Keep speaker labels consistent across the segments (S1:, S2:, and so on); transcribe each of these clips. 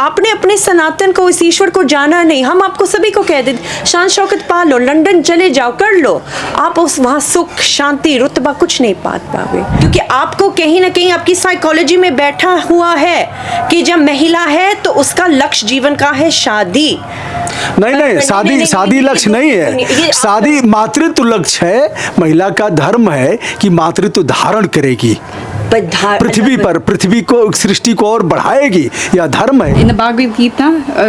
S1: आपने अपने सनातन को, इस ईश्वर को जाना नहीं। हम आपको सभी को कह देते शान शौकत पा लो, लंदन चले जाओ, कर लो, आप उस वहाँ सुख शांति रुतबा कुछ नहीं पा पाओगे, क्योंकि आपको कहीं ना कहीं आपकी साइकोलॉजी में बैठा हुआ है कि जब महिला है तो उसका लक्ष्य जीवन का है शादी।
S2: नहीं, शादी लक्ष्य नहीं है, शादी मातृत्व लक्ष्य है। महिला का धर्म है कि मातृत्व धारण करेगी पृथ्वी को, सृष्टि को और बढ़ाएगी, यह धर्म है।
S3: In the Bhagavad Gita,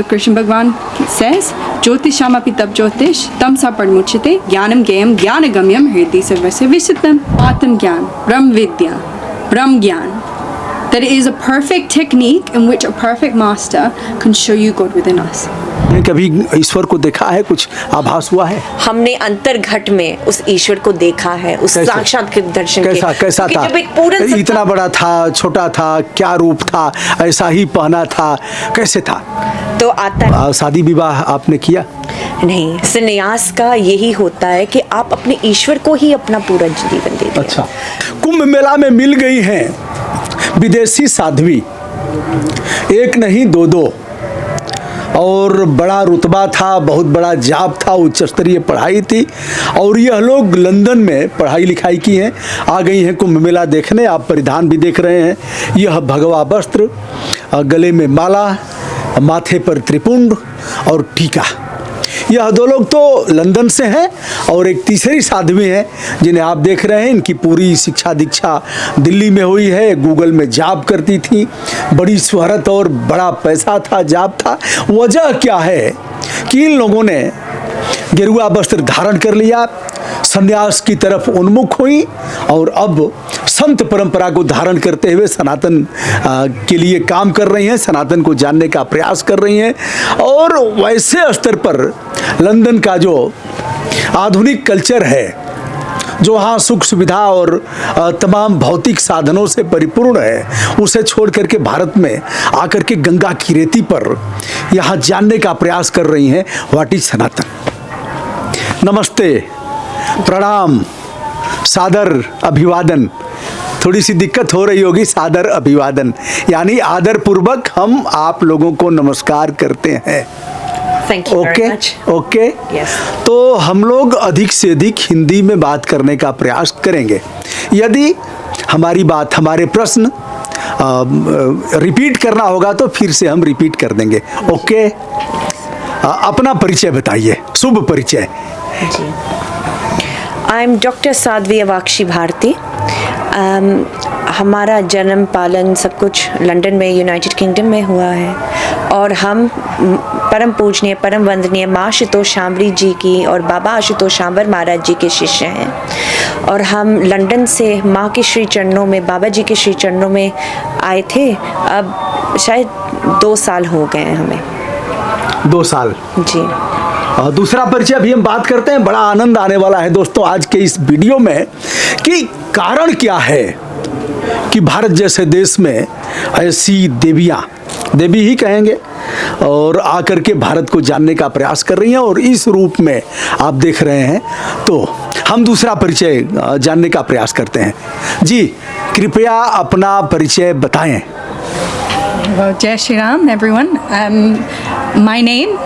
S3: Krishna Bhagavan says, Jyotishamapi tab jyotish, tamsa padmuchite, jnanam gayam, jnanagamyam, hriti sarvasya vishitam, atam gyan, brahm vidya, brahm gyan. That it is a perfect technique in which a perfect master can show you God within us.
S2: कभी ईश्वर को देखा है, कुछ आभास हुआ है?
S1: हमने अंतर्घट में उस ईश्वर को देखा है, उस साक्षात दर्शन
S2: कैसा था? इतना बड़ा था, छोटा था, क्या रूप था, ऐसा ही पहना था, कैसे था?
S1: तो आता
S2: शादी विवाह आपने किया?
S1: नहीं, संन्यास का यही होता है कि आप अपने ईश्वर को ही अपना पूरा जीवन दे दें।
S2: अच्छा, कुंभ मेला में मिल गई हैं विदेशी साध्वी, एक नहीं दो, और बड़ा रुतबा था, बहुत बड़ा जाप था, उच्च स्तरीय पढ़ाई थी, और यह लोग लंदन में पढ़ाई लिखाई की हैं, आ गई हैं कुंभ मेला देखने। आप परिधान भी देख रहे हैं, यह भगवा वस्त्र, गले में माला, माथे पर त्रिपुंड और टीका। यह दो लोग तो लंदन से हैं, और एक तीसरी साध्वी हैं जिन्हें आप देख रहे हैं। इनकी पूरी शिक्षा दीक्षा दिल्ली में हुई है, गूगल में जॉब करती थी, बड़ी शोहरत और बड़ा पैसा था, जॉब था। वजह क्या है कि इन लोगों ने गेरुआ वस्त्र धारण कर लिया, संन्यास की तरफ उन्मुख हुई, और अब संत परंपरा को धारण करते हुए सनातन के लिए काम कर रही हैं, सनातन को जानने का प्रयास कर रही हैं। और वैसे स्तर पर लंदन का जो आधुनिक कल्चर है, जो वहाँ सुख सुविधा और तमाम भौतिक साधनों से परिपूर्ण है, उसे छोड़ करके भारत में आकर के गंगा की रेती पर यहाँ जानने का प्रयास कर रही हैं व्हाट इज सनातन। नमस्ते, प्रणाम, सादर अभिवादन। थोड़ी सी दिक्कत हो रही होगी, सादर अभिवादन यानी आदर पूर्वक हम आप लोगों को नमस्कार करते हैं। ओके। तो हम लोग अधिक से अधिक हिंदी में बात करने का प्रयास करेंगे। यदि हमारी बात, हमारे प्रश्न रिपीट करना होगा तो फिर से हम रिपीट कर देंगे। ओके, अपना परिचय बताइए, शुभ परिचय।
S1: जी, I am doctor Sadhvi Avakshi Bharti. हमारा जन्म पालन सब कुछ लंदन में, यूनाइटेड किंगडम में हुआ है, और हम परम पूजनीय, परम वंदनीय माँ आशुतोष शांभवी जी की और बाबा आशुतोष शांभवी महाराज जी के शिष्य हैं। और हम लंदन से माँ के श्री चरणों में, बाबा जी के श्री चरणों में आए थे। अब शायद 2 साल हो गए हैं हमें।
S2: 2 साल
S1: जी।
S2: दूसरा परिचय अभी हम बात करते हैं। बड़ा आनंद आने वाला है दोस्तों आज के इस वीडियो में कि कारण क्या है कि भारत जैसे देश में ऐसी देवियाँ, देवी ही कहेंगे, और आकर के भारत को जानने का प्रयास कर रही हैं, और इस रूप में आप देख रहे हैं। तो हम दूसरा परिचय जानने का प्रयास करते हैं। जी, कृपया अपना परिचय बताएं।
S3: जय Shri Ram everyone. My name,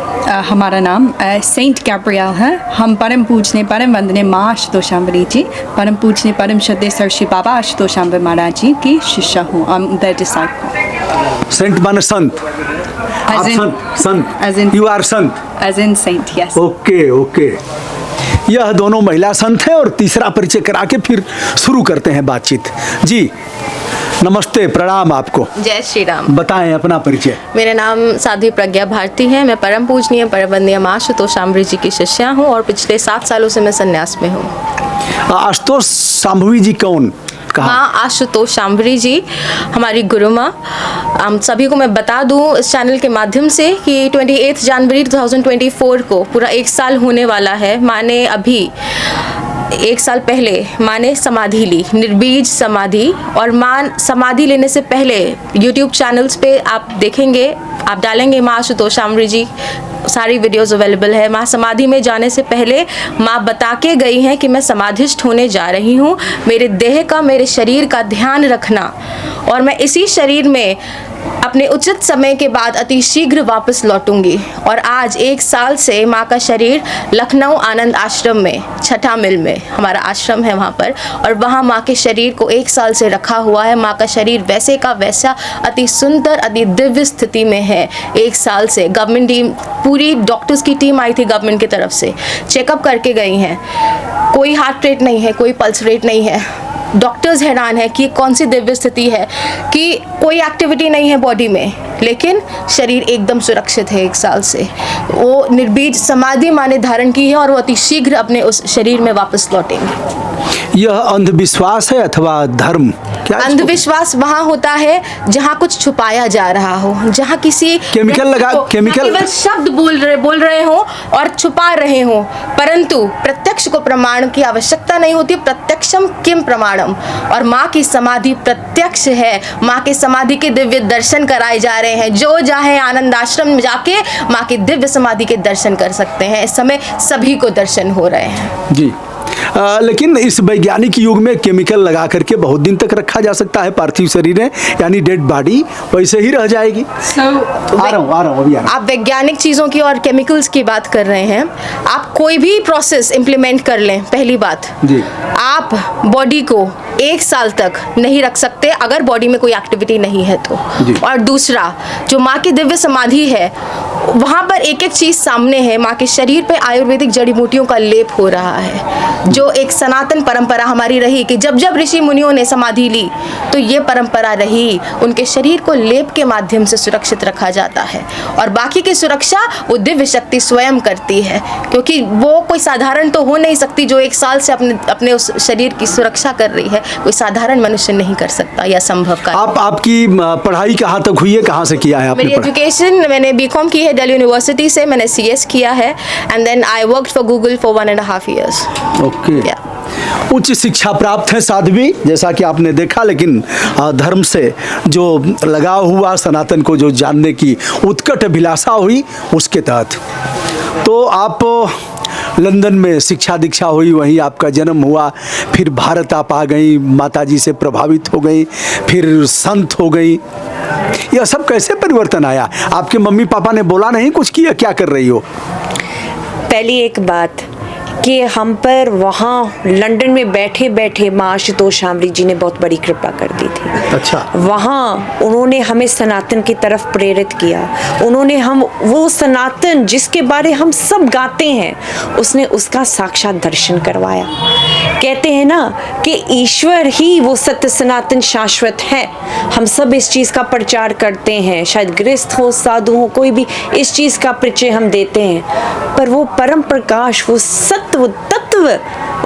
S3: हमारा नाम सेंट गैब्रियल है। हम परम पूजनीय, परम वंदनीय माँ आशुतोष शांभवी जी, परम पूजनीय, परम श्रद्धेय श्री बाबा आशुतोष शांभवी महाराज जी की शिष्य हूँ। I am their disciple.
S2: Saint माने संत, आप संत, you are sant,
S3: as in saint, yes.
S2: Okay. यह दोनों महिला संत हैं, और तीसरा परिचय करा के फिर शुरू करते हैं बातचीत। जी, नमस्ते, प्रणाम आपको।
S4: जय श्री राम।
S2: बताएं अपना परिचय।
S4: मेरा नाम साध्वी प्रज्ञा भारती है। मैं परम पूजनीय, परम वंदनीय माँ आशुतोष शांभवी जी की शिष्या हूँ, और पिछले 7 सालों से मैं संन्यास में हूँ।
S2: आशुतोष शांभवी जी कौन?
S4: माँ आशुतोष शांभवी जी हमारी गुरु माँ। हम सभी को मैं बता दूं इस चैनल के माध्यम से कि 28 जनवरी 2024 को पूरा 1 साल होने वाला है। माँ ने अभी 1 साल पहले माँ ने समाधि ली, निर्बीज समाधि। और माँ समाधि लेने से पहले YouTube चैनल्स पे आप देखेंगे, आप डालेंगे माँ आशुतोष शांभवी जी, सारी वीडियोस अवेलेबल है। माँ समाधि में जाने से पहले माँ बता के गई हैं कि मैं समाधिस्थ होने जा रही हूँ, मेरे देह का, मेरे शरीर का ध्यान रखना, और मैं इसी शरीर में अपने उचित समय के बाद अति शीघ्र वापस लौटूंगी। और आज 1 साल से माँ का शरीर लखनऊ आनंद आश्रम में, छठा मिल में हमारा आश्रम है वहाँ पर, और वहाँ माँ के शरीर को 1 साल से रखा हुआ है। माँ का शरीर वैसे का वैसा अति सुंदर, अति दिव्य स्थिति में है। 1 साल से गवर्नमेंट टीम, पूरी डॉक्टर्स की टीम आई थी गवर्नमेंट की तरफ से, चेकअप करके गई हैं। कोई हार्ट रेट नहीं है, कोई पल्स रेट नहीं है। डॉक्टर्स हैरान है कि कौन सी दिव्य स्थिति है कि कोई एक्टिविटी नहीं है बॉडी में, लेकिन शरीर एकदम सुरक्षित है। 1 साल से वो निर्बीज समाधि माँ ने धारण की है और वो अति शीघ्र अपने उस शरीर में वापस लौटेंगे।
S2: यह अंधविश्वास है अथवा धर्म? क्या
S4: अंधविश्वास वहाँ होता है जहाँ कुछ छुपाया जा रहा हो, जहाँ किसी
S2: केमिकल लगा, केमिकल
S4: केवल शब्द बोल रहे हो और छुपा रहे हो, परंतु प्रत्यक्ष को प्रमाण की आवश्यकता नहीं होती। प्रत्यक्षम किम प्रमाणम, और माँ की समाधि प्रत्यक्ष है। माँ की समाधि के दिव्य दर्शन कराए जा रहे हैं। जो चाहे आनंद आश्रम में जाके माँ की दिव्य समाधि के दर्शन कर सकते हैं। इस समय सभी को दर्शन हो रहे हैं
S2: जी। लेकिन इस वैज्ञानिक युग में केमिकल लगा करके बहुत दिन तक रखा जा सकता है पार्थिव शरीर है, यानी डेड बॉडी वैसे ही रह जाएगी। आ रहा हूँ अभी
S4: आप वैज्ञानिक चीज़ों की और केमिकल्स की बात कर रहे हैं। आप कोई भी प्रोसेस इम्प्लीमेंट कर लें, पहली बात
S2: जी,
S4: आप बॉडी को 1 साल तक नहीं रख सकते अगर बॉडी में कोई एक्टिविटी नहीं है तो। और दूसरा, जो माँ की दिव्य समाधि है वहाँ पर एक एक चीज़ सामने है। माँ के शरीर पे आयुर्वेदिक जड़ी बूटियों का लेप हो रहा है, जो एक सनातन परंपरा हमारी रही कि जब जब ऋषि मुनियों ने समाधि ली तो ये परंपरा रही। उनके शरीर को लेप के माध्यम से सुरक्षित रखा जाता है और बाकी की सुरक्षा वो दिव्य शक्ति स्वयं करती है, क्योंकि वो कोई साधारण तो हो नहीं सकती जो 1 साल से अपने उस शरीर की सुरक्षा कर रही है। कोई साधारण मनुष्य नहीं कर सकता, यह संभव का।
S2: आपकी पढ़ाई कहाँ तक हुई है, कहाँ से किया है आपने?
S4: मेरी एजुकेशन मैंने बीकॉम की है दिल्ली यूनिवर्सिटी से, मैंने CS किया है and then I worked for Google for 1.5 years।
S2: Okay. उच्च शिक्षा प्राप्त है साध्वी, जैसा कि आपने देखा, लेकिन धर्म से जो लगाव हुआ, सनातन को जो जानने की उत्कट अभिलाषा हुई, उसके तहत तो आप लंदन में शिक्षा दीक्षा हुई, वहीं आपका जन्म हुआ। फिर भारत आप आ गई, माताजी से प्रभावित हो गई, फिर संत हो गई। यह सब कैसे परिवर्तन आया? आपके मम्मी पापा ने बोला नहीं कुछ किया, क्या कर रही हो?
S1: पहली एक बात कि हम पर वहाँ लंदन में बैठे बैठे माँ आशुतोष शामरी जी ने बहुत बड़ी कृपा कर दी थी।
S2: अच्छा।
S1: वहाँ उन्होंने हमें सनातन की तरफ प्रेरित किया। उन्होंने हम वो सनातन जिसके बारे हम सब गाते हैं, उसने उसका साक्षात दर्शन करवाया। कहते हैं ना कि ईश्वर ही वो सत्य सनातन शाश्वत है। हम सब इस चीज़ का प्रचार करते हैं, शायद गृहस्थ हो, साधु हो, कोई भी इस चीज़ का परिचय हम देते हैं, पर वो परम प्रकाश, वो सत्य, वो तत्व,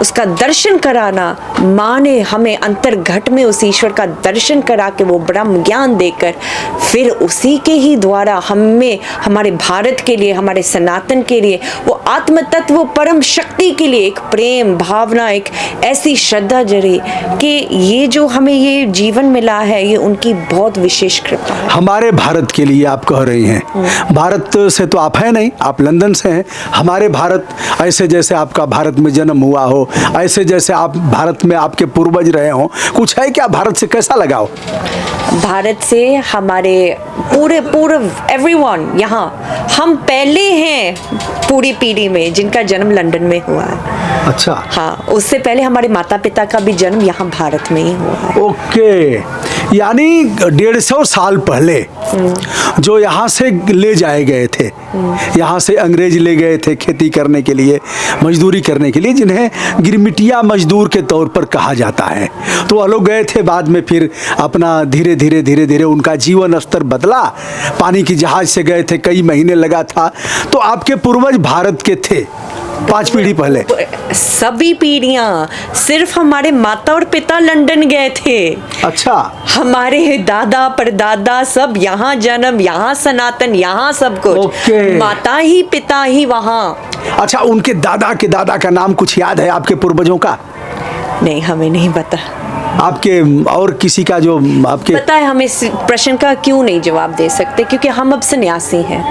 S1: उसका दर्शन कराना, माँ ने हमें अंतर्घट में उस ईश्वर का दर्शन करा के वो ब्रह्म ज्ञान देकर फिर उसी के ही द्वारा हमें, हमारे भारत के लिए, हमारे सनातन के लिए, वो आत्म तत्व, वो परम शक्ति के लिए एक प्रेम भावना, एक ऐसी श्रद्धा जरी कि ये जो हमें ये जीवन मिला है, ये उनकी बहुत विशेष कृपा है।
S2: हमारे भारत के लिए आप कह रही हैं। भारत से तो आप हैं नहीं, आप लंदन से हैं। हमारे भारत, ऐसे जैसे आपका भारत में जन्म हुआ हो, ऐसे जैसे आप भारत में आपके पूर्वज रहे हों, कुछ है क्या? भारत से कैसा लगाव?
S1: भारत से हमारे पूरे एवरीवन, यहाँ हम पहले हैं पूरी पीढ़ी में जिनका जन्म लंदन में हुआ है।
S2: अच्छा।
S1: हाँ, उससे पहले हमारे माता पिता का भी जन्म यहाँ भारत में ही हुआ है।
S2: ओके, यानी 150 साल पहले जो यहाँ से ले जाए गए थे, यहाँ से अंग्रेज ले गए थे खेती करने के लिए, मजदूरी करने के लिए, जिन्हें गिरमिटिया मजदूर के तौर पर कहा जाता है, तो वो लोग गए थे। बाद में फिर अपना धीरे धीरे उनका जीवन स्तर बदला। पानी की जहाज से गए थे, कई महीने लगा था। तो आपके पूर्वज भारत के थे 5 पीढ़ी पहले।
S1: सभी पीढ़ियां, सिर्फ हमारे माता और पिता लंदन गए थे।
S2: अच्छा।
S1: हमारे दादा परदादा सब यहाँ जन्म, यहाँ सनातन, यहाँ सब कुछ।
S2: ओके।
S1: माता ही पिता ही वहाँ।
S2: अच्छा, उनके दादा के दादा का नाम कुछ याद है आपके पूर्वजों का?
S1: नहीं, हमें नहीं पता।
S2: आपके और किसी का जो आपके
S1: पता है हम इस प्रश्न का क्यों नहीं जवाब दे सकते, क्योंकि हम अब सन्यासी हैं।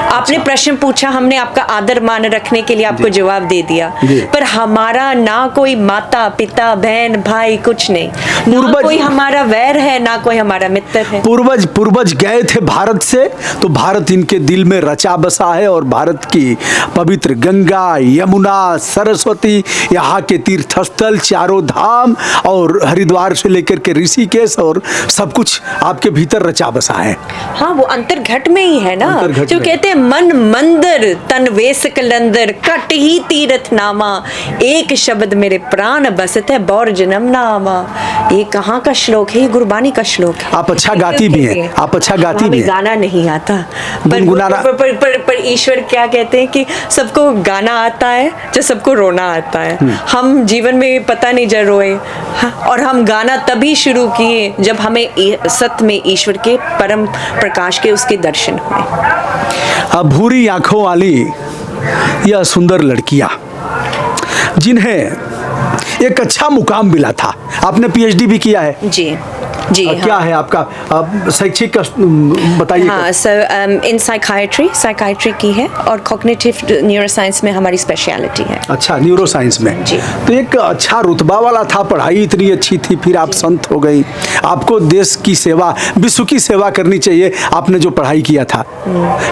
S1: आपने प्रश्न पूछा, हमने आपका आदर मान रखने के लिए आपको जवाब दे दिया, पर हमारा ना कोई माता पिता बहन भाई कुछ नहीं, ना कोई हमारा वैर है ना कोई हमारा मित्र है।
S2: पूर्वज गए थे भारत से, तो भारत इनके दिल में रचा बसा है, और भारत की पवित्र गंगा यमुना सरस्वती, यहाँ के तीर्थस्थल चारों धाम और हरिद्वार से लेकर के ऋषिकेश और सब कुछ आपके भीतर रचा बसा है।
S1: हाँ, वो अंतर्घट में ही है ना, जो कहते हैं मन मंदिर तन वेस कलंदर कट ही तीर्थ नामा, एक शब्द मेरे प्राण बसत है बौर जन्म नामा। ये कहाँ का श्लोक है? ये गुरबानी का श्लोक है।
S2: आप अच्छा गाती भी हैं, आप अच्छा गाती भी हैं।
S1: गाना नहीं आता, पर ईश्वर क्या कहते हैं कि सबको गाना आता है जो सबको रोना आता है। हम जीवन में पता नहीं जब रोए, और हम गाना तभी शुरू किए जब हमें सत्य में ईश्वर के परम प्रकाश के उसके दर्शन हुए।
S2: अब भूरी आंखों वाली यह सुंदर लड़कियां जिन्हें एक अच्छा मुकाम मिला था, आपने पीएचडी भी किया है।
S1: जी जी।
S2: क्या है आपका शैक्षिक बताइए।
S1: हाँ सर, इन साइकाइट्री की है, और कॉग्निटिव न्यूरोसाइंस में हमारी स्पेशलिटी है।
S2: अच्छा, न्यूरोसाइंस में
S1: जी।
S2: तो एक अच्छा रुतबा वाला था, पढ़ाई इतनी अच्छी थी, फिर आप संत हो गई। आपको देश की सेवा, विश्व की सेवा करनी चाहिए। आपने जो पढ़ाई किया था,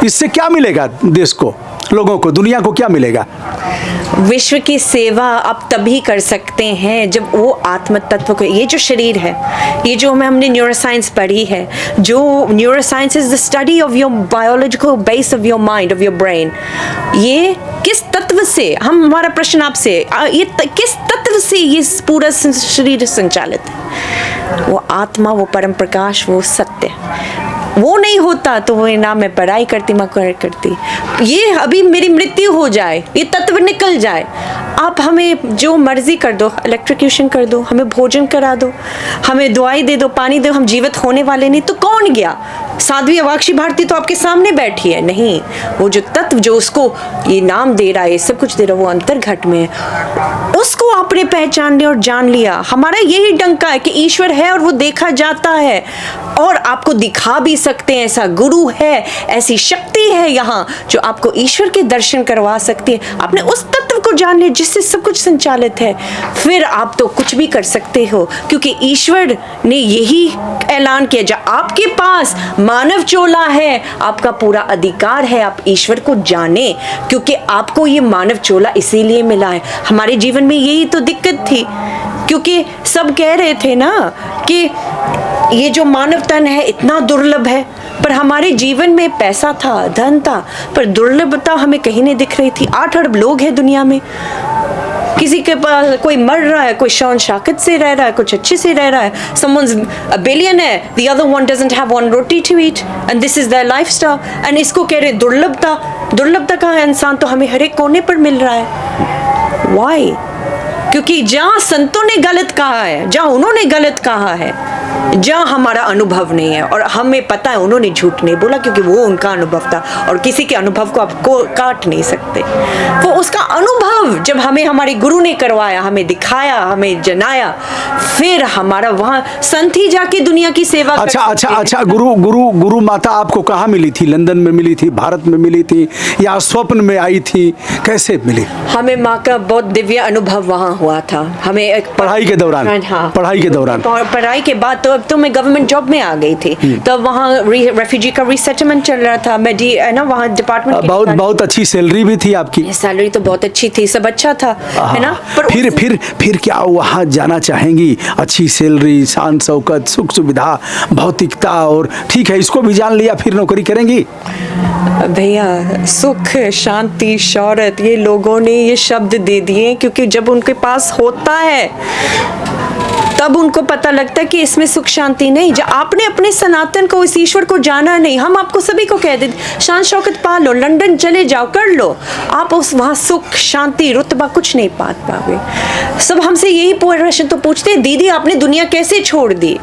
S2: इससे क्या मिलेगा देश को, लोगों को, दुनिया को क्या मिलेगा?
S1: विश्व की सेवा आप तभी कर सकते हैं जब वो आत्म तत्व को, ये जो शरीर है, ये जो हमने न्यूरोसाइंस पढ़ी है, जो neuroscience is the study of your biological base of your mind, of your brain. ये किस तत्व से, हमारा प्रश्न आपसे, ये किस तत्व से ये पूरा शरीर संचालित है? वो आत्मा, वो परम प्रकाश, वो सत्य। वो नहीं होता तो वो ना मैं पढ़ाई करती, मैं करती, ये अभी मेरी मृत्यु हो जाए, ये तत्व निकल जाए, आप हमें जो मर्जी कर दो, इलेक्ट्रिक्यूशन कर दो, हमें भोजन करा दो, हमें दवाई दे दो, पानी दो, हम जीवित होने वाले नहीं। तो कौन गया? साध्वी अवाक्षी भारती तो आपके सामने बैठी है। नहीं, वो जो तत्व जो उसको ये नाम दे रहा है, सब कुछ दे रहा है, वो अंतर्घट में है, उसको आपने पहचान लिया और जान लिया। हमारा यही डंका है कि ईश्वर है और वो देखा जाता है, और आपको दिखा भी सकते हैं। ऐसा गुरु है, ऐसी शक्ति है यहाँ जो आपको ईश्वर के दर्शन करवा सकती है। आपने उस तत्व को जान लिया जिससे सब कुछ संचालित है, फिर आप तो कुछ भी कर सकते हो, क्योंकि ईश्वर ने यही ऐलान किया, जब आपके पास मानव चोला है, आपका पूरा अधिकार है आप ईश्वर को जाने, क्योंकि आपको ये मानव चोला इसीलिए मिला है। हमारे जीवन में यही तो दिक्कत थी, क्योंकि सब कह रहे थे ना कि ये जो मानव तन है इतना दुर्लभ है, पर हमारे जीवन में पैसा था, धन था, पर दुर्लभता हमें कहीं नहीं दिख रही थी। 8 अरब लोग हैं दुनिया में, किसी के पास कोई मर रहा है, कोई शान शाकत से रह रहा है, कुछ अच्छे से रह रहा है, someone's a billionaire, the other one doesn't have one roti to eat, and this is their lifestyle, and इसको कह रहे दुर्लभता का इंसान तो हमें हर एक कोने पर मिल रहा है। Why? क्योंकि जहाँ संतों ने गलत कहा है, जहाँ उन्होंने गलत कहा है, जहाँ हमारा अनुभव नहीं है, और हमें पता है उन्होंने झूठ नहीं बोला, क्योंकि वो उनका अनुभव था, और किसी के अनुभव को आप काट नहीं सकते। वो उसका अनुभव जब हमें हमारे गुरु ने करवाया, हमें दिखाया, हमें जनाया, फिर हमारा वहाँ संत ही जाके दुनिया की सेवा।
S2: अच्छा, गुरु माता आपको कहाँ मिली थी? लंदन में मिली थी, भारत में मिली थी, या स्वप्न में आई थी, कैसे मिली?
S1: हमें माँ का बहुत दिव्य अनुभव वहाँ हुआ था। हमें एक
S2: पढ़ाई के दौरान।
S1: हाँ,
S2: पढ़ाई के दौरान,
S1: पढ़ाई के बाद तो मैं गवर्नमेंट जॉब में आ गई थी, तब वहाँ रेफ्यूजी का रिसेटलमेंट चल रहा था, मैं ना वहाँ डिपार्टमेंट,
S2: बहुत अच्छी सैलरी भी थी आपकी।
S1: सैलरी तो बहुत अच्छी थी, सब अच्छा था, है ना। पर
S2: फिर क्या वहाँ जाना चाहेंगी? अच्छी सैलरी, शान शौकत, सुख सुविधा, भौतिकता, और ठीक है इसको भी जान लिया, फिर नौकरी करेंगी?
S1: भैया, सुख शांति शौहरत, ये लोगों ने ये शब्द दे दिए, क्योंकि जब उनके पास होता है तब उनको पता लगता है कि इसमें सुख शांति नहीं। जब आपने अपने सनातन को, इस ईश्वर को जाना नहीं, हम आपको सभी को कह देते शान शौकत पा लो, लंदन चले जाओ, कर लो, आप उस वहाँ सुख शांति रुतबा कुछ नहीं पा पाओगे। सब हमसे यही प्रश्न तो पूछते हैं, दीदी आपने दुनिया कैसे छोड़ दी?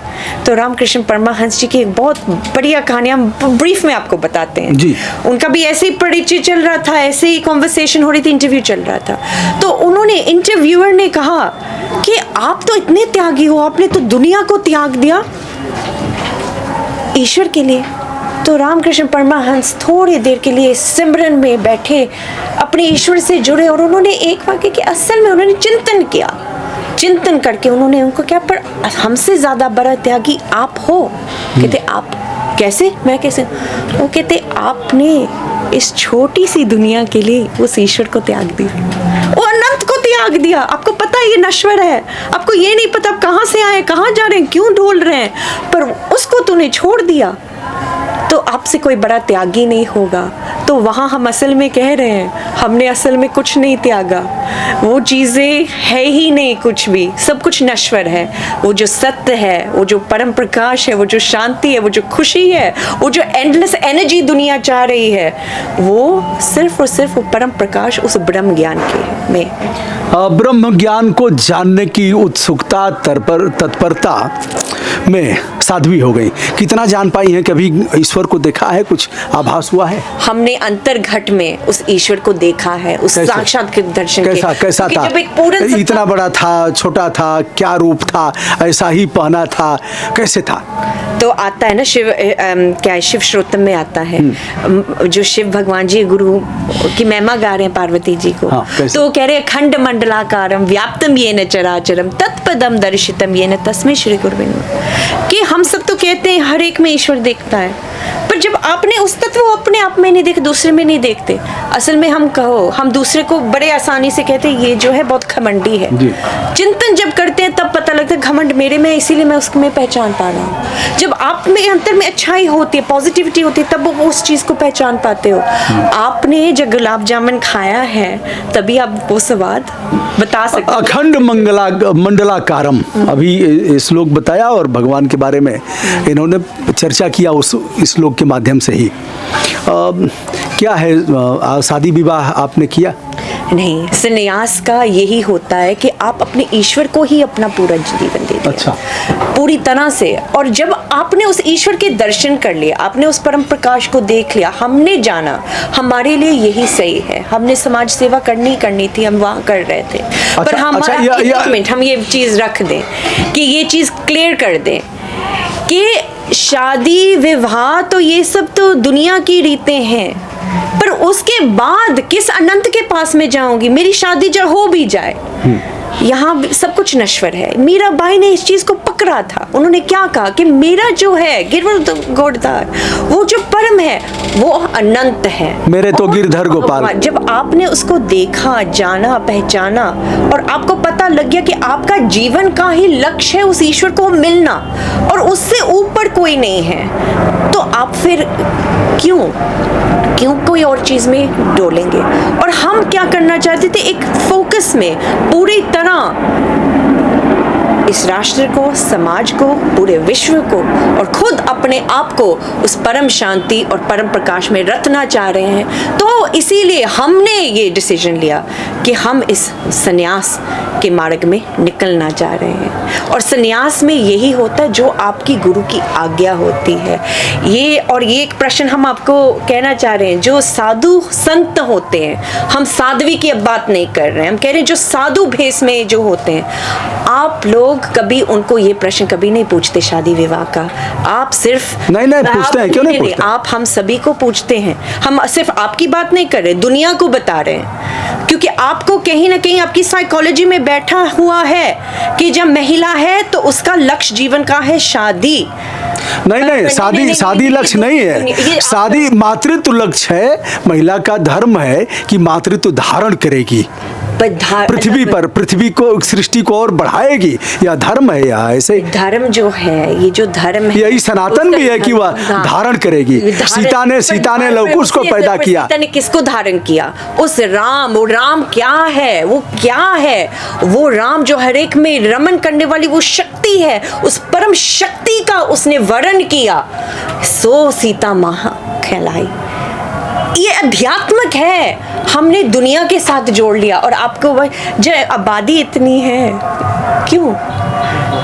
S1: तो रामकृष्ण परमहंस जी की एक बहुत बढ़िया कहानी हम ब्रीफ में आपको बताते हैं
S2: जी।
S1: उनका भी ऐसे ही परिचय चल रहा था, ऐसे ही कॉन्वर्सेशन हो रही थी, इंटरव्यू चल रहा था, तो उन्होंने, इंटरव्यूअर ने कहा कि आप तो इतने त्यागी त्यागी हो, आपने तो दुनिया को त्याग दिया ईश्वर के लिए। तो रामकृष्ण परमहंस थोड़ी देर के लिए सिमरन में बैठे, अपने ईश्वर से जुड़े, और उन्होंने एक वाक्य के असल में उन्होंने चिंतन किया। चिंतन करके उन्होंने उनको क्या, पर हमसे ज़्यादा बड़ा त्यागी आप हो। कहते आप कैसे, मैं कैसे? वो कहते आपने इस छोटी सी दुनिया के लिए उस ईश्वर को त्याग दिया, वो अनंत को त्याग दिया। आपको पता है ये नश्वर है, आपको ये नहीं पता आप कहाँ से आए, कहाँ जा रहे हैं, क्यों ढोल रहे हैं, पर उसको तूने छोड़ दिया, तो आपसे कोई बड़ा त्यागी नहीं होगा। तो वहाँ हम असल में कह रहे हैं हमने असल में कुछ नहीं त्यागा, वो चीज़ें है ही नहीं, कुछ भी, सब कुछ नश्वर है। वो जो सत्य है, वो जो परम प्रकाश है, वो जो शांति है, वो जो खुशी है, वो जो एंडलेस एनर्जी दुनिया चाह रही है, वो सिर्फ और सिर्फ वो परम प्रकाश उस ब्रह्म ज्ञान के में।
S2: ब्रह्म ज्ञान को जानने की उत्सुकता, तत्परता में साध्वी हो गई। कितना जान पाई हैं? कभी ईश्वर को देखा है, कुछ आभास हुआ है?
S1: हमने अंतर्घट में उस ईश्वर को देखा है, उस साक्षात दर्शन
S2: कैसा
S1: के।
S2: कैसा था?
S1: जब एक पूर्ण
S2: इतना बड़ा था, छोटा था, क्या रूप था, ऐसा ही पहना था, कैसे था?
S1: तो आता है ना शिव, क्या है, शिव श्रोतम में आता है, जो शिव भगवान जी गुरु की महिमा गा रहे हैं पार्वती जी को।
S2: हाँ,
S1: तो कह रहे हैं खंड मंडलाकारम व्याप्तम येन चराचरम तत्पदम दर्शितम येन तस्मै श्री गुरुवे नमः। कि हम सब तो कहते हैं हर एक में ईश्वर देखता है, पर जब आपने उस तत्व को अपने आप में नहीं देखे, दूसरे में नहीं देखते। असल में हम कहो, हम दूसरे को बड़े आसानी से कहते हैं ये जो है बहुत घमंडी है। चिंतन जब करते हैं तब पता लगता है घमंड मेरे में, इसीलिए मैं उसमें पहचान पा रहा हूँ। जब आप में अंतर में अच्छाई होती है, पॉजिटिविटी होती है, तब वो उस चीज को पहचान पाते हो। आपने जब गुलाब जामुन खाया है तभी आप वो स्वाद बता सकते हो।
S2: अखंड मंडलाकारम, अभी श्लोक बताया और भगवान के बारे में इन्होंने चर्चा किया उस श्लोक के माध्यम से ही। क्या है, शादी विवाह आपने किया?
S1: नहीं, संन्यास का यही होता है कि आप अपने ईश्वर को ही अपना पूरा जीवन दे दिया।
S2: अच्छा।
S1: पूरी तरह से। और जब आपने उस ईश्वर के दर्शन कर लिए, आपने उस परम प्रकाश को देख लिया, हमने जाना हमारे लिए यही सही है, हमने समाज सेवा करनी थी, हम वहाँ कर रहे थे। पर हमारा एक मिनट हम ये चीज़ रख दें कि ये चीज़ क्लियर कर दें कि शादी विवाह तो ये सब तो दुनिया की रीतें हैं, पर उसके बाद किस अनंत के पास में जाऊंगी? मेरी शादी जब हो भी जाए, यहाँ सब कुछ नश्वर है। मीराबाई ने इस चीज को पकड़ा था। उन्होंने क्या कहा कि मेरा जो है गिरधर गोपाल, वो जो परम है वो अनंत है,
S2: मेरे तो गिरधर गोपाल।
S1: जब आपने उसको देखा, जाना, पहचाना और आपको पता लग गया कि आपका जीवन का ही लक्ष्य है उस ईश्वर को मिलना और उससे ऊपर कोई नहीं है, तो आप फिर क्यों कोई और चीज में डोलेंगे? और हम क्या करना चाहते थे? एक फोकस में पूरी तरह इस राष्ट्र को, समाज को, पूरे विश्व को और खुद अपने आप को उस परम शांति और परम प्रकाश में रखना चाह रहे हैं। तो इसीलिए हमने ये डिसीजन लिया कि हम इस संन्यास के मार्ग में निकलना चाह रहे हैं। और संन्यास में यही होता है जो आपकी गुरु की आज्ञा होती है। ये एक प्रश्न हम आपको कहना चाह रहे हैं, जो साधु संत होते हैं, हम साध्वी की अब बात नहीं कर रहे हैं, हम कह रहे हैं जो साधु भेष में जो होते हैं, आप लोग कभी उनको ये प्रश्न कभी नहीं पूछते शादी विवाह का। आप सिर्फ
S2: नहीं पूछते हैं, क्यों नहीं पूछते?
S1: आप हम सभी को पूछते हैं। हम सिर्फ आपकी बात नहीं कर रहे, दुनिया को बता रहे हैं, क्योंकि आपको कहीं ना कहीं आपकी साइकोलॉजी में बैठा हुआ है कि जब महिला है तो उसका लक्ष्य जीवन का है शादी।
S2: नहीं, शादी लक्ष्य नहीं है, शादी मातृत्व लक्ष्य है। महिला का धर्म है कि मातृत्व धारण करेगी पृथ्वी पर, पृथ्वी को, सृष्टि को और बढ़ाएगी। या धर्म है, या ऐसे
S1: धर्म जो है, ये जो धर्म है,
S2: यही सनातन भी है कि वह धारण करेगी। सीता ने लवकुश को पैदा किया।
S1: सीता ने किसको धारण किया? उस राम। वो राम क्या है? वो क्या है? वो राम जो हर एक में रमन करने वाली वो शक्ति है, उस परम शक्ति का उसने वर्ण किया, सो सीता मां कहलाई। ये अध्यात्मक है। हमने दुनिया के साथ जोड़ लिया और आपको जो आबादी इतनी है, क्यों?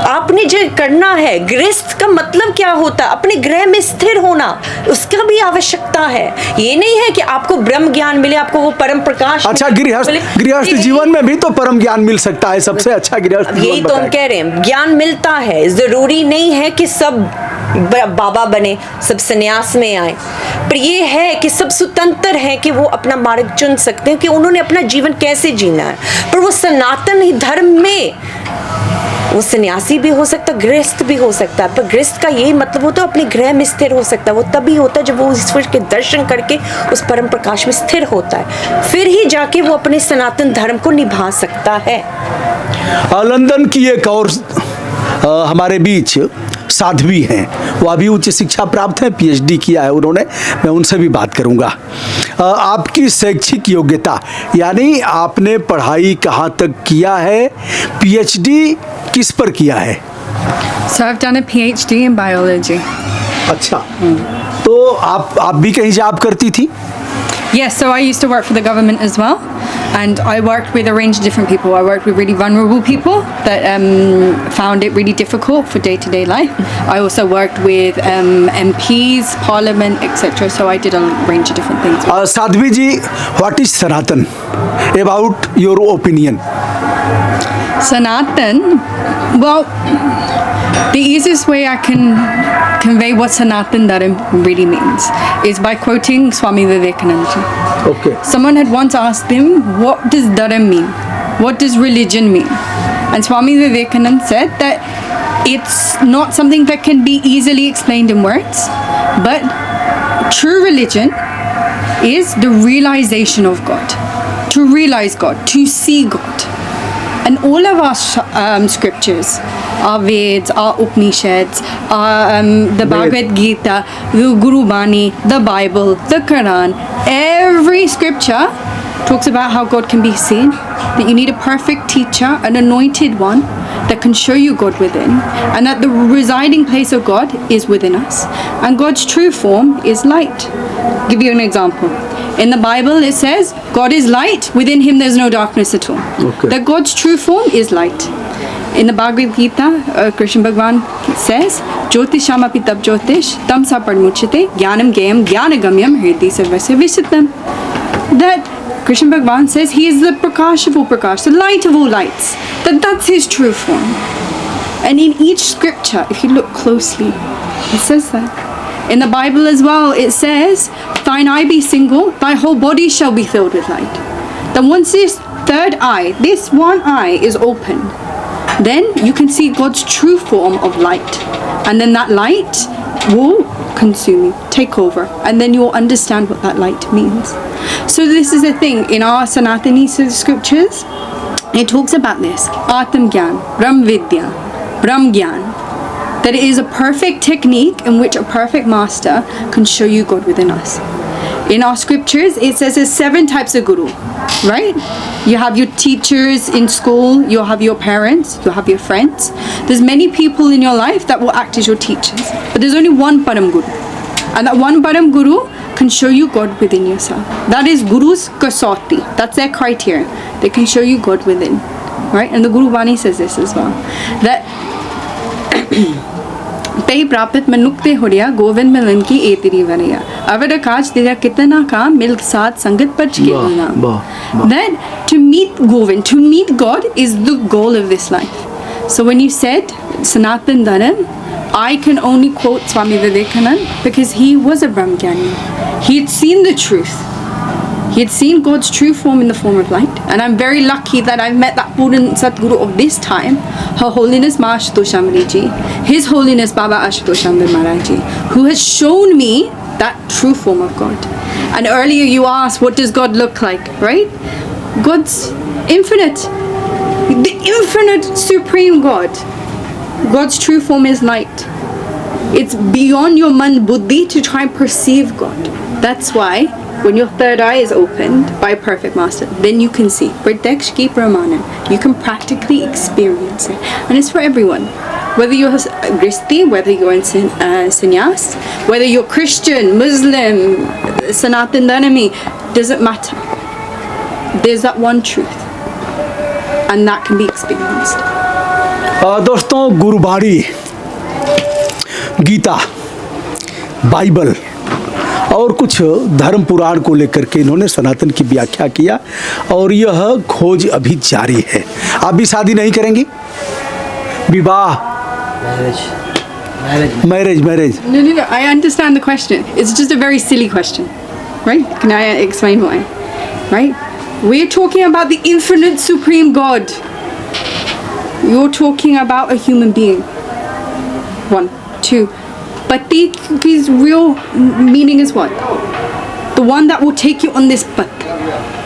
S1: आपने जो करना है, गृहस्थ का मतलब क्या होता है? अपने गृह में स्थिर होना, उसका भी आवश्यकता है। ये नहीं है कि आपको ब्रह्म ज्ञान मिले, आपको वो परम प्रकाश
S2: अच्छा,
S1: मिले।
S2: गृहस्थ जीवन में भी तो परम ज्ञान मिल सकता है। सबसे अच्छा गृहस्थ
S1: यही
S2: जीवन
S1: तो हम
S2: बताएं।
S1: कह रहे हैं, ज्ञान मिलता है। जरूरी नहीं है कि सब बाबा बने, सब संन्यास में आए, पर ये है कि सब स्वतंत्र हैं कि वो अपना मार्ग चुन सकते हैं कि उन्होंने अपना जीवन कैसे जीना है। पर वो सनातन ही धर्म में वो सन्यासी भी हो सकता है, गृहस्थ भी हो सकता है। पर गृहस्थ का यही मतलब होता है अपने गृह में स्थिर हो सकता है। वो तभी होता है जब वो ईश्वर के दर्शन करके उस परम प्रकाश में स्थिर होता है, फिर ही जाके वो अपने सनातन धर्म को निभा सकता है।
S2: लंदन की एक और हमारे बीच साध्वी हैं, वो अभी उच्च शिक्षा प्राप्त है, पीएचडी किया है उन्होंने। मैं उनसे भी बात करूंगा। आपकी शैक्षिक योग्यता, यानी आपने पढ़ाई कहाँ तक किया है, पीएचडी किस पर किया है?
S3: So I've done a PhD in biology.
S2: अच्छा, तो आप भी कहीं जॉब करती थी?
S3: Yes, so I used to work for the government as well, and I worked with a range of different people. I worked with really vulnerable people that found it really difficult for day-to-day life. I also worked with MPs, Parliament, etc. So I did a range of different things.
S2: Sadhvi ji, what is Sanatan? About your opinion.
S3: Sanatan, well, the easiest way I can convey what Sanatan Dharam really means is by quoting Swami Vivekananda.
S2: Okay.
S3: Someone had once asked him, what does Dharam mean? What does religion mean? And Swami Vivekananda said that it's not something that can be easily explained in words, but true religion is the realization of God, to realize God, to see God. And all of our scriptures, our Veds, our Upanishads, the Bhagavad Gita, the Guru Bani, the Bible, the Quran, every scripture talks about how God can be seen, that you need a perfect teacher, an anointed one that can show you God within, and that the residing place of God is within us. And God's true form is light. Give you an example. In the Bible it says, God is light, within him there's no darkness at all.
S2: Okay.
S3: That God's true form is light. In the Bhagavad Gita, Krishna Bhagwan says, Jyotisham api tab jyotish, tamsa padmuchite, jnanam gayam jnanagamyam hridi sarvasya visitam. That Krishna Bhagwan says he is the prakash of all prakash, the light of all lights. That's his true form. And in each scripture, if you look closely, it says that. In the Bible as well, it says, thine eye be single, thy whole body shall be filled with light. Then once this third eye, this one eye is open, then you can see God's true form of light. And then that light will consume you, take over, and then you will understand what that light means. So this is the thing, in our Sanatani scriptures, it talks about this, Atam Gyan, Brahm Vidya, Brahm Gyan, that it is a perfect technique in which a perfect master can show you God within us. In our scriptures, it says there's 7 types of guru, right? You have your teachers in school, you'll have your parents, you'll have your friends. There's many people in your life that will act as your teachers, but there's only one Param Guru. And that one Param Guru can show you God within yourself. That is Guru's kasauti. That's their criteria. They can show you God within, right? And the Guru Bani says this as well, that ते प्राप्त मनुक्ते होरिया गोविंद मिलन की ए तेरी वरिया अवर काज तेरा कितना का milk साथ संगत पच के नाम. Then to meet Govind, to meet God is the goal of this life. So when you said Sanatan Dharam, I can only quote Swami Vivekananda because he was a Brahmgyani. He had seen the truth. He had seen God's true form in the form of light. And I'm very lucky that I've met that Purna Satguru of this time, Her Holiness Ma Ashutosh Amri Ji, His Holiness Baba Ashutosh Amri Maharaj Ji, who has shown me that true form of God. And earlier you asked, what does God look like, right? God's infinite. The infinite supreme God. God's true form is light. It's beyond your man buddhi to try and perceive God. That's why when your third eye is opened by a perfect master, then you can see. Pratyaksh ki pramanam. You can practically experience it. And it's for everyone. Whether you're Gristi, whether you're in sannyas, whether you're Christian, Muslim, Sanatan Dharami, doesn't matter. There's that one truth. And that can be experienced.
S2: दोस्तों, Gurbani, Gita, Bible और कुछ धर्म पुराण को लेकर के इन्होंने सनातन की व्याख्या किया और यह खोज अभी जारी है। आप भी शादी नहीं करेंगी? विवाह, marriage.
S3: No, I understand the question. It's just a very silly question, right? Can I explain why? Right? We're talking about the infinite supreme God. You're talking about a human being. 1, 2. Pati's real meaning is what? The one that will take you on this path,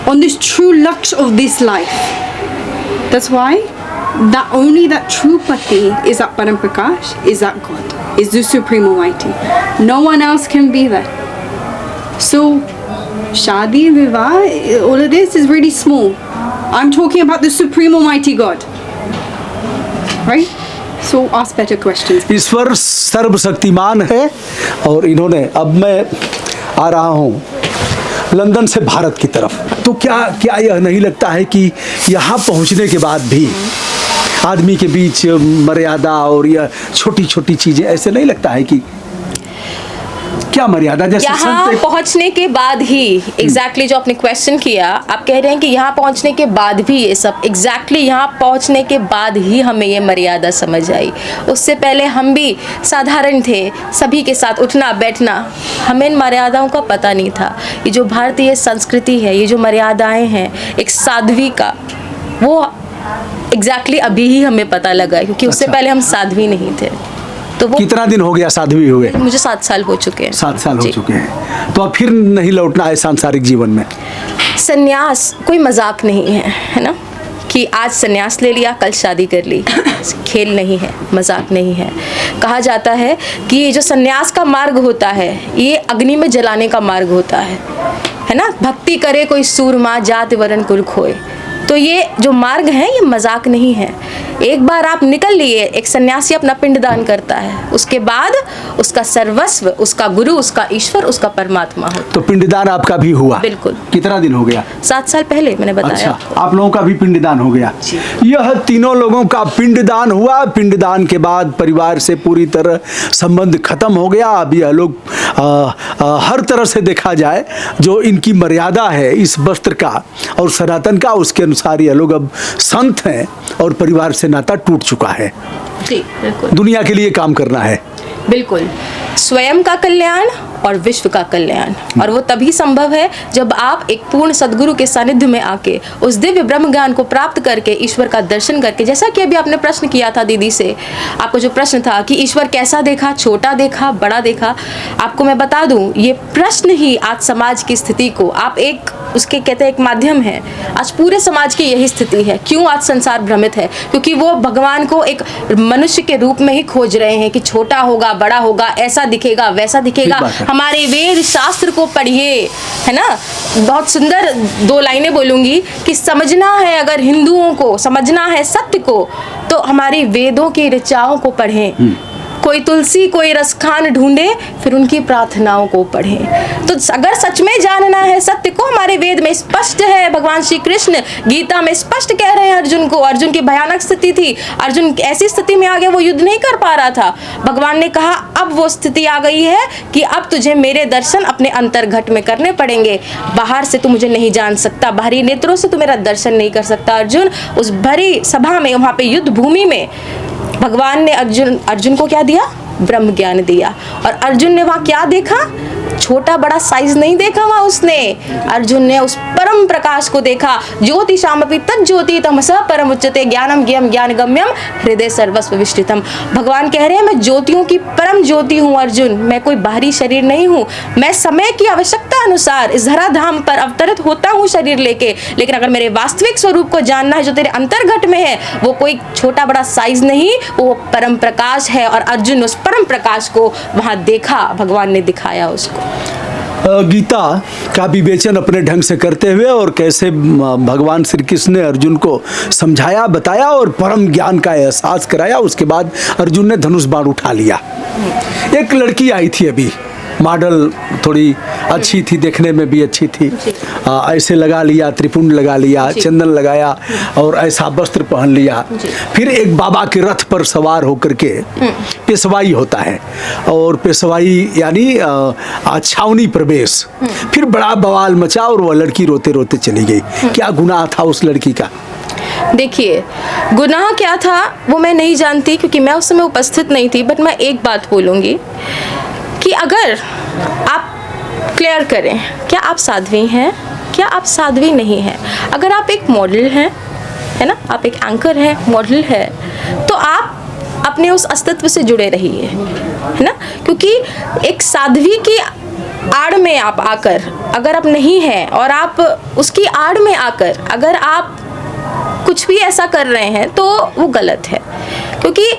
S3: on this true laksh of this life. That's why that only that true pati is that Param Prakash, is that God, is the Supreme Almighty. No one else can be that. So, Shadi, Vivah, all of this is really small. I'm talking about the Supreme Almighty God. Right? So ask better questions.
S2: ईश्वर सर्वशक्तिमान है। और इन्होंने, अब मैं आ रहा हूँ London से भारत की तरफ, तो क्या यह नहीं लगता है कि यहाँ पहुँचने के बाद भी आदमी के बीच मर्यादा और यह छोटी छोटी चीजें, ऐसे नहीं लगता है कि क्या मर्यादा? जैसे
S4: यहाँ पहुँचने के बाद ही एग्जैक्टली जो आपने क्वेश्चन किया, आप कह रहे हैं कि यहाँ पहुँचने के बाद भी ये सब, एग्जैक्टली यहाँ पहुँचने के बाद ही हमें ये मर्यादा समझ आई। उससे पहले हम भी साधारण थे, सभी के साथ उठना बैठना, हमें इन मर्यादाओं का पता नहीं था। ये जो भारतीय संस्कृति है, ये जो मर्यादाएं हैं एक साध्वी का, वो एग्जैक्टली अभी ही हमें पता लगा है, क्योंकि उससे पहले हम साध्वी नहीं थे। तो वो
S2: कितना दिन हो गया साध्वी हुए?
S4: मुझे 7 साल हो चुके हैं।
S2: 7 साल हो चुके हैं, तो अब फिर नहीं लौटना है सांसारिक जीवन में?
S4: संन्यास कोई मजाक नहीं है ना, कि आज संन्यास ले लिया कल शादी कर ली। खेल नहीं है, मजाक नहीं है। कहा जाता है कि ये जो संन्यास का मार्ग होता है, ये अग्नि में जलाने का मार्ग होता है ना। भक्ति करे कोई सूरमा, जाति वर्ण कुल खोए। तो ये जो मार्ग है ये मजाक नहीं है। एक बार आप निकल लिए, एक सन्यासी अपना पिंडदान करता है, उसके बाद उसका सर्वस्व, उसका गुरु, उसका ईश्वर, उसका परमात्मा होता है।
S2: तो पिंडदान आपका भी हुआ?
S4: बिल्कुल।
S2: कितना दिन हो गया?
S4: 7 साल पहले मैंने बताया।
S2: अच्छा, आप लोगों का भी पिंडदान हो गया? यह तीनों लोगों का पिंडदान हुआ। पिंडदान के बाद परिवार से पूरी तरह संबंध खत्म हो गया। अब यह लोग हर तरह से देखा जाए, जो इनकी मर्यादा है इस वस्त्र का और सनातन का, उसके अनुसार ये लोग अब संत हैं और परिवार से नाता टूट चुका है।
S4: जी बिल्कुल।
S2: दुनिया के लिए काम करना है।
S4: बिल्कुल, स्वयं का कल्याण और विश्व का कल्याण, और वो तभी संभव है जब आप एक पूर्ण सदगुरु के सानिध्य में आके उस दिव्य ब्रह्म ज्ञान को प्राप्त करके, ईश्वर का दर्शन करके, जैसा कि अभी आपने प्रश्न किया था दीदी से, आपको जो प्रश्न था कि ईश्वर कैसा देखा, छोटा देखा, बड़ा देखा, आपको मैं बता दूं, ये प्रश्न ही आज समाज की स्थिति को, आप एक उसके कहते हैं एक माध्यम है। आज पूरे समाज की यही स्थिति है। क्यों आज संसार भ्रमित है? क्योंकि वो भगवान को एक मनुष्य के रूप में ही खोज रहे हैं कि छोटा होगा, बड़ा होगा, ऐसा दिखेगा, वैसा दिखेगा। हमारे वेद शास्त्र को पढ़िए, है ना। बहुत सुंदर 2 लाइनें बोलूंगी कि समझना है, अगर हिंदुओं को समझना है सत्य को, तो हमारी वेदों की ऋचाओं को पढ़ें। कोई तुलसी कोई रसखान ढूंढे, फिर उनकी प्रार्थनाओं को पढ़ें। तो अगर सच में जानना है सत्य को, हमारे वेद में स्पष्ट है, भगवान श्री कृष्ण गीता में स्पष्ट कह रहे हैं अर्जुन को। अर्जुन की भयानक स्थिति थी, अर्जुन ऐसी स्थिति में आ गया वो युद्ध नहीं कर पा रहा था। भगवान ने कहा अब वो स्थिति आ गई है कि अब तुझे मेरे दर्शन अपने अंतर्घट में करने पड़ेंगे। बाहर से तू मुझे नहीं जान सकता, बाहरी नेत्रों से तू मेरा दर्शन नहीं कर सकता। अर्जुन उस भरी सभा में, वहां पे युद्ध भूमि में भगवान ने अर्जुन को क्या दिया? ब्रह्म ज्ञान दिया। और अर्जुन ने वहां क्या देखा? छोटा बड़ा साइज नहीं देखा वहां उसने। अर्जुन ने उस परम प्रकाश को देखा। ज्योति शामपि तज्ज्योति तमसः परम उच्यते ज्ञानम ज्ञेयं ज्ञानगम्यम हृदय सर्वस्व विष्टितम। भगवान कह रहे हैं मैं ज्योतियों की परम ज्योति हूँ अर्जुन, मैं कोई बाहरी शरीर नहीं हूँ। मैं समय की आवश्यकता अनुसार इस धराधाम पर अवतरित होता हूँ शरीर लेके, लेकिन अगर मेरे वास्तविक स्वरूप को जानना है जो तेरे अंतर्घट में है, वो कोई छोटा बड़ा साइज नहीं, वो परम प्रकाश है। और अर्जुन उस परम प्रकाश को वहां देखा, भगवान ने दिखाया उसको।
S2: गीता का विवेचन अपने ढंग से करते हुए और कैसे भगवान श्री कृष्ण ने अर्जुन को समझाया, बताया और परम ज्ञान का एहसास कराया। उसके बाद अर्जुन ने धनुष बाण उठा लिया। एक लड़की आई थी अभी मॉडल थोड़ी अच्छी थी, देखने में भी अच्छी थी। ऐसे लगा लिया, त्रिपुंड लगा लिया, चंदन लगाया और ऐसा वस्त्र पहन लिया। फिर एक बाबा के रथ पर सवार होकर के पेशवाई होता है, और पेशवाई यानी छावनी प्रवेश। फिर बड़ा बवाल मचा और वह लड़की रोते रोते चली गई। क्या गुनाह था उस लड़की का?
S4: देखिए, गुनाह क्या था वो मैं नहीं जानती, क्योंकि मैं उस समय उपस्थित नहीं थी। बट मैं एक बात बोलूँगी कि अगर आप क्लियर करें, क्या आप साध्वी हैं, क्या आप साध्वी नहीं हैं। अगर आप एक मॉडल हैं, है ना, आप एक एंकर हैं, मॉडल है, तो आप अपने उस अस्तित्व से जुड़े रहिए, है ना। क्योंकि एक साध्वी की आड़ में आप आकर अगर आप नहीं हैं, और आप उसकी आड़ में आकर अगर आप कुछ भी ऐसा कर रहे हैं, तो वो गलत है। क्योंकि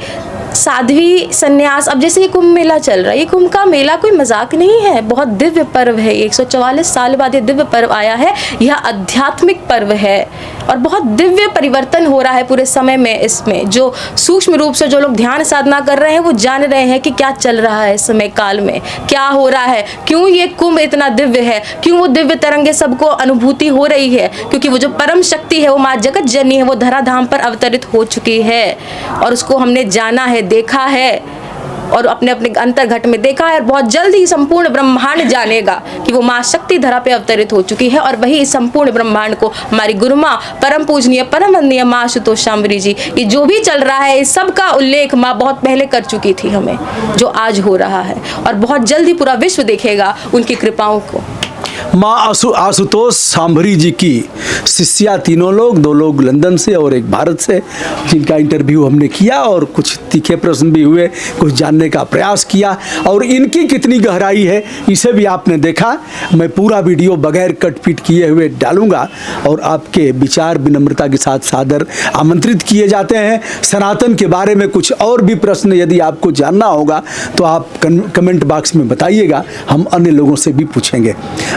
S4: साध्वी संन्यास, अब जैसे ये कुंभ मेला चल रहा है, ये कुंभ का मेला कोई मजाक नहीं है, बहुत दिव्य पर्व है। 144 साल बाद ये दिव्य पर्व आया है। यह आध्यात्मिक पर्व है और बहुत दिव्य परिवर्तन हो रहा है पूरे समय में। इसमें जो सूक्ष्म रूप से जो लोग ध्यान साधना कर रहे हैं वो जान रहे हैं कि क्या चल रहा है इस समय काल में, क्या हो रहा है, क्यों ये कुंभ इतना दिव्य है, क्यों वो दिव्य तरंगे सबको अनुभूति हो रही है। क्योंकि वो जो परम शक्ति है, वो माँ जगत जननी है, वो धराधाम पर अवतरित हो चुकी है और उसको हमने जाना है, देखा है और अपने अपने अंतर्घट में देखा है। और बहुत जल्द ही संपूर्ण ब्रह्मांड जानेगा कि वो माँ शक्ति धरा पे अवतरित हो चुकी है। और वही इस संपूर्ण ब्रह्मांड को हमारी गुरु माँ परम पूजनीय परम वंदनीय माँ आशुतोष शांभवी जी, ये जो भी चल रहा है इस सब का उल्लेख माँ बहुत पहले कर चुकी थी हमें, जो आज हो रहा है और बहुत जल्द ही पूरा विश्व देखेगा उनकी कृपाओं को।
S2: माँ आशुतोष शांभवी जी की शिष्या तीनों लोग, 2 लोग लंदन से और एक भारत से, जिनका इंटरव्यू हमने किया और कुछ तीखे प्रश्न भी हुए, कुछ जानने का प्रयास किया और इनकी कितनी गहराई है इसे भी आपने देखा। मैं पूरा वीडियो बगैर कट पीट किए हुए डालूंगा और आपके विचार विनम्रता के साथ सादर आमंत्रित किए जाते हैं। सनातन के बारे में कुछ और भी प्रश्न यदि आपको जानना होगा तो आप कमेंट बॉक्स में बताइएगा, हम अन्य लोगों से भी पूछेंगे।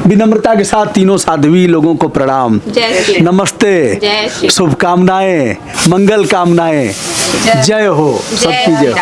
S2: विनम्रता के साथ तीनों साध्वी लोगों को प्रणाम, नमस्ते, शुभकामनाएं, मंगल कामनाएं, जय हो, सबकी जय।